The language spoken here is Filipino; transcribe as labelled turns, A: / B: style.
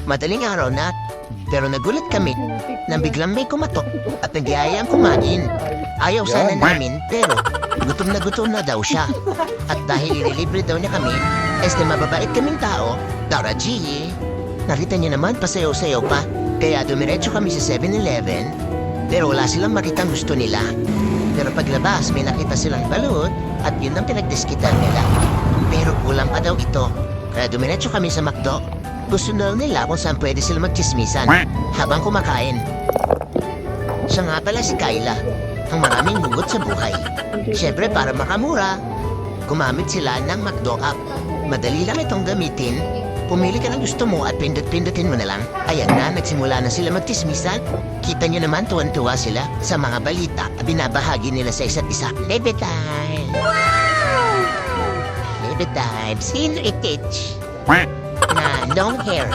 A: Madaling araw na, pero nagulat kami nang biglang may kumatok at nagyayang kumain. Ayaw sana namin, pero gutom na daw siya. At dahil ililibre daw niya kami, mababait kaming tao, Dara G. Nakita niya naman, pasayaw-sayaw pa. Kaya dumiretso kami sa 7-Eleven, pero wala silang makitang gusto nila. Pero paglabas, may nakita silang balut at yun ang pinagdiskitan nila. Pero kulang pa daw ito. Kaya dumiretso kami sa McDo. Gusto na nila kung saan pwede sila magchismisan habang kumakain. Siya nga pala si Kyla, ang maraming hugot sa buhay. Siyempre para makamura, gumamit sila ng McDo app. Madali lang itong gamitin. Pumili ka ng gusto mo at pindot-pindutin mo na lang. Ayan na, nagsimula na sila magchismisan. Kita nyo naman, tuwan-tuwa sila sa mga balita at binabahagi nila sa isa't isa. Baby time! Wow! Baby time! Sino itich? Na long hair.